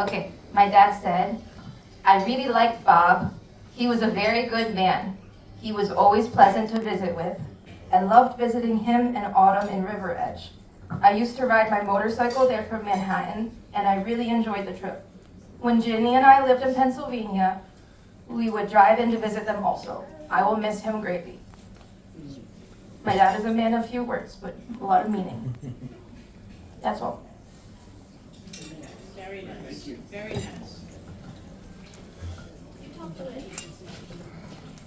Okay, my dad said, I really liked Bob. He was a very good man. He was always pleasant to visit with. I loved visiting him and Autumn in River Edge. I used to ride my motorcycle there from Manhattan, and I really enjoyed the trip. When Ginny and I lived in Pennsylvania, we would drive in to visit them also. I will miss him greatly. My dad is a man of few words, but a lot of meaning. That's all. Very nice. Very nice.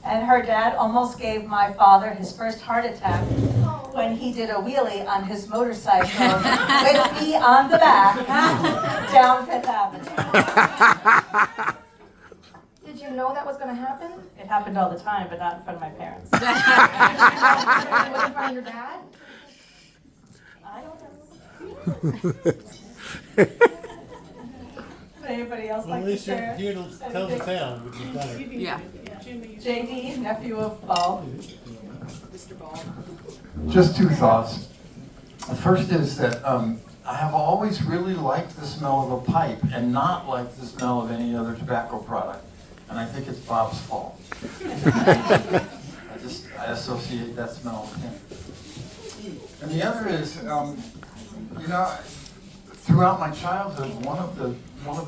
And her dad almost gave my father his first heart attack when he did a wheelie on his motorcycle with me on the back down Fifth Avenue. Did you know that was going to happen? It happened all the time, but not in front of my parents. It was in front of your dad? I don't know. Would anybody else like to share? You tell the town, which is better. Yeah. JD, nephew of Paul. Mr. Ball. Just two thoughts. The first is that I have always really liked the smell of a pipe and not liked the smell of any other tobacco product. And I think it's Bob's fault. I associate that smell with him. And the other is, throughout my childhood, one of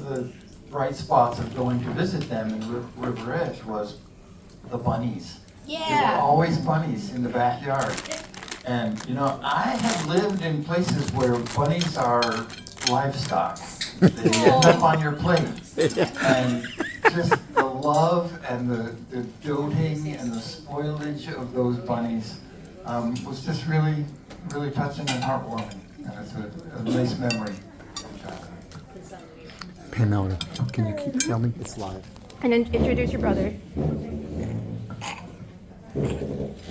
the bright spots of going to visit them in River Edge was the bunnies. Yeah. There were always bunnies in the backyard. And, I have lived in places where bunnies are livestock. They end up on your plate. And just the love and the doting and the spoilage of those bunnies was just really, really touching and heartwarming. And it's a nice memory. Pamela, can you keep filming? It's live. And then introduce your brother.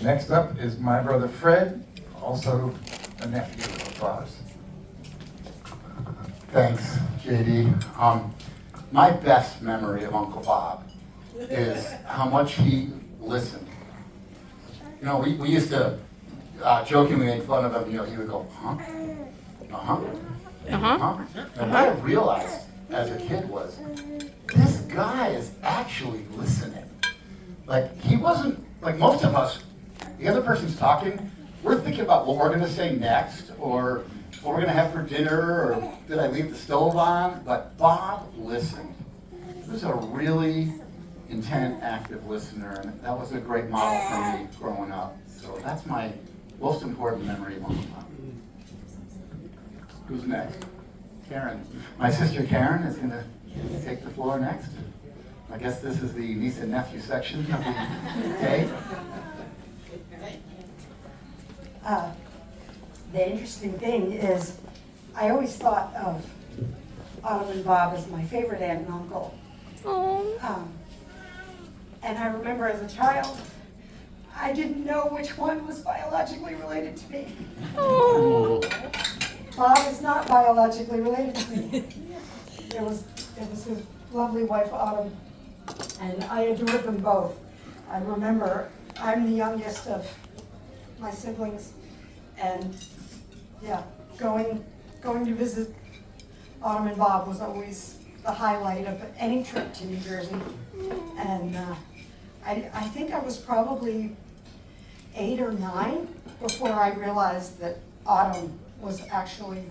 Next up is my brother Fred, also a nephew of Bob's. Thanks, JD. My best memory of Uncle Bob is how much he listened. We used to jokingly make fun of him. He would go, huh? Uh-huh. Uh-huh. And what I realized as a kid was, this guy is actually listening. Like, he wasn't, like most of us, the other person's talking, we're thinking about what we're going to say next, or what we're going to have for dinner, or did I leave the stove on? But Bob listened. He was a really intent, active listener, and that was a great model for me growing up. So that's my most important memory of Uncle Bob. Who's next? Karen. My sister Karen is going to take the floor next. I guess this is the niece and nephew section of the day. The interesting thing is, I always thought of Autumn and Bob as my favorite aunt and uncle. And I remember as a child, I didn't know which one was biologically related to me. Bob is not biologically related to me. It was his lovely wife Autumn, and I adored them both. I remember I'm the youngest of my siblings, and going to visit Autumn and Bob was always the highlight of any trip to New Jersey. And I think I was probably 8 or 9 before I realized that Autumn was actually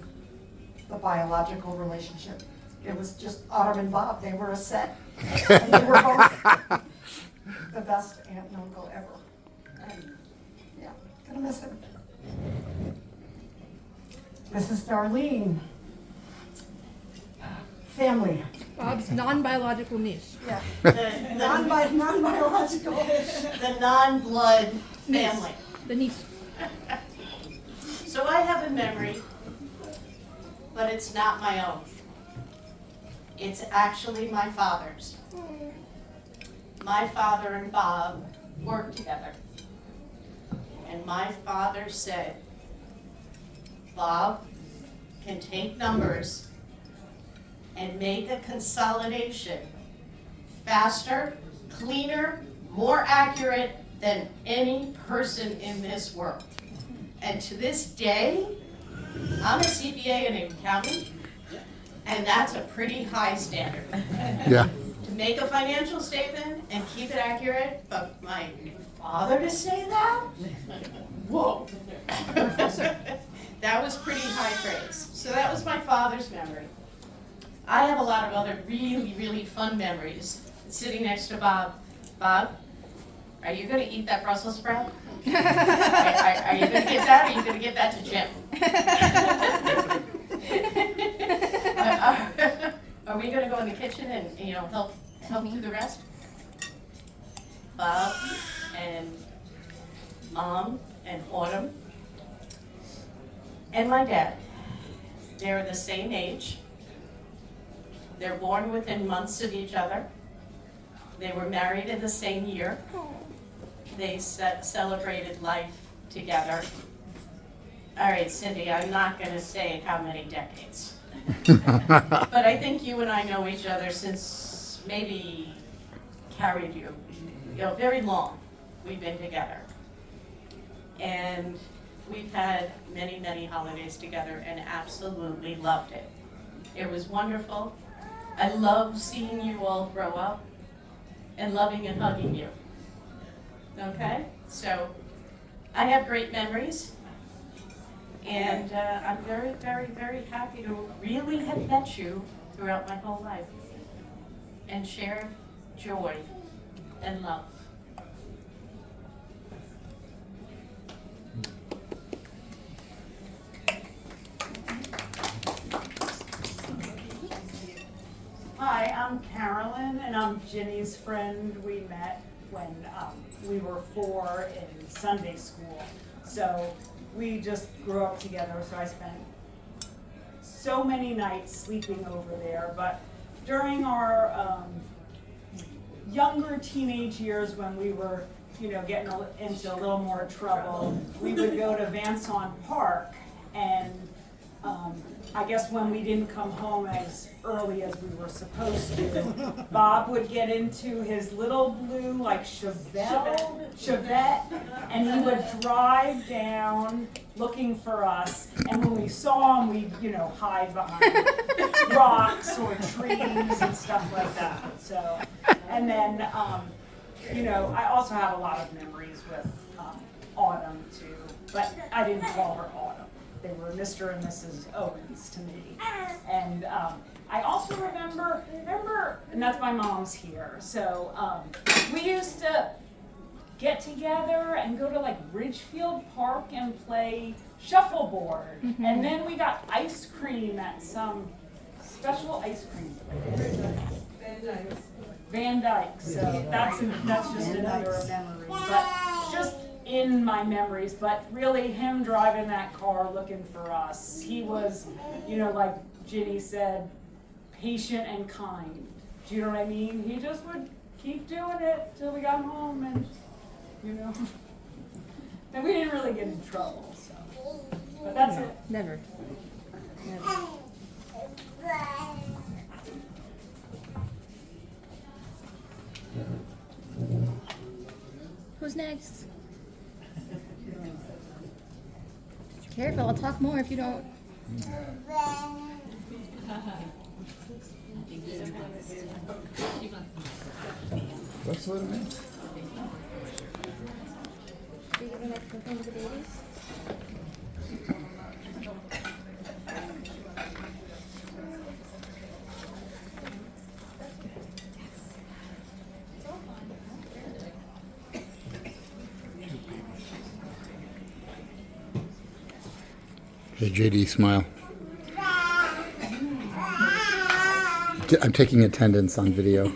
the biological relationship. It was just Autumn and Bob. They were a set. And they were both the best aunt and uncle ever. And gonna miss him. This is Darlene. Family. Bob's non-biological niece. Yeah. Non-biological. The non-blood family. The niece. So I have a memory, but it's not my own. It's actually my father's. My father and Bob worked together. And my father said, Bob can take numbers and make a consolidation faster, cleaner, more accurate than any person in this world. And to this day, I'm a CPA in accounting, And that's a pretty high standard. Yeah. To make a financial statement and keep it accurate, but my father to say that? Whoa. That was pretty high praise. So that was my father's memory. I have a lot of other really, really fun memories. Sitting next to Bob. Bob, are you gonna eat that Brussels sprout? Are you gonna give that, or are you gonna give that to Jim? Are we gonna go in the kitchen and, help do the rest? Bob and Mom and Autumn and my dad, they're the same age. They're born within months of each other. They were married in the same year. They celebrated life together. All right, Cindy, I'm not gonna say how many decades. But I think you and I know each other since maybe carried you. Very long we've been together. And we've had many, many holidays together and absolutely loved it. It was wonderful. I love seeing you all grow up and loving and hugging you. Okay? So I have great memories. And I'm very, very, very happy to really have met you throughout my whole life and shared joy and love. Hi, I'm Carolyn, and I'm Ginny's friend. We met when we were 4 in Sunday school. So we just grew up together, so I spent so many nights sleeping over there. But during our younger teenage years, when we were, getting into a little more trouble, we would go to Vanson Park, and I guess when we didn't come home as early as we were supposed to, Bob would get into his little blue, Chevette, and he would drive down looking for us. And when we saw him, we'd, hide behind rocks or trees and stuff like that. So, and then, I also have a lot of memories with Autumn too, but I didn't call her Autumn. They were Mr. and Mrs. Owens to me. And I also remember, and that's my mom's here, so we used to get together and go to Ridgefield Park and play shuffleboard. Mm-hmm. And then we got ice cream at some special ice cream place. Van Dyke's. So that's just another memory. But just in my memories, but really him driving that car looking for us. He was, like Ginny said, patient and kind. Do you know what I mean? He just would keep doing it till we got home, and then we didn't really get in trouble. So, but that's it. Never. Who's next? Careful, I'll talk more if you don't. What's the name? Do you give a microphone to the babies? Hey, JD, smile. I'm taking attendance on video.